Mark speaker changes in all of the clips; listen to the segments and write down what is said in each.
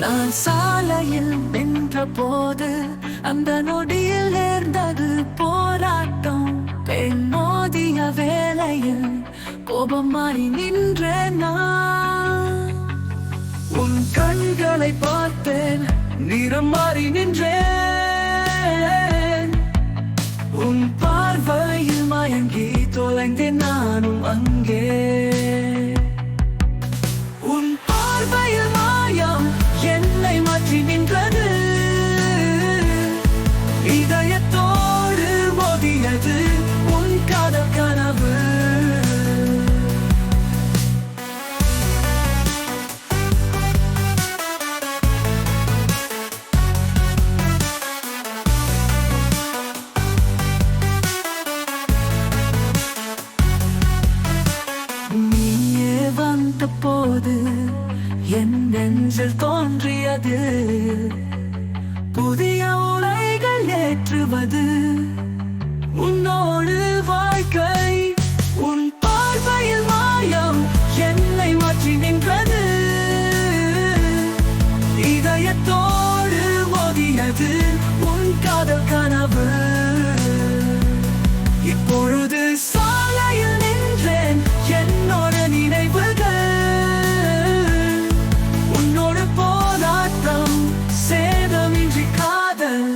Speaker 1: நான் சாலையில் நின்ற போது அந்த நொடியில் நேர்ந்தது போராட்டம். பெண் மோதிய வேளையில் கோபம் மாறி நின்றேன் நான். உன் கண்களை பார்த்தேன், நிறம் மாறி நின்றேன். உன் பார்வையில் மயங்கி தொலைந்தேன் நானும் அங்கே. உன் பார்வையில் மாயம் என்னை மாற்றி நின்றது. இதயத்தோடு மோதியது உன் காதல் கனவு. நீயே வந்த போது என் நெஞ்சில் தோன்றியது புதிய உலைகள் ஏற்றுவது. உன்னோடு வாழ்க்கை, உன் பார்வையில் மாயம் என்னை மாற்றி நின்றது. இதயத்தோடு மோதியது உன் காதல் கனவு. இப்பொழுது சாலையில் நின்றேன், என்னோட நினைவுகள். உன்னோடு போராட்டம், சேதமின்றி காதல்.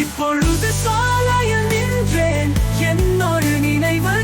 Speaker 1: இப்பொழுது சாலையில் நின்றேன், என்னோட நினைவு.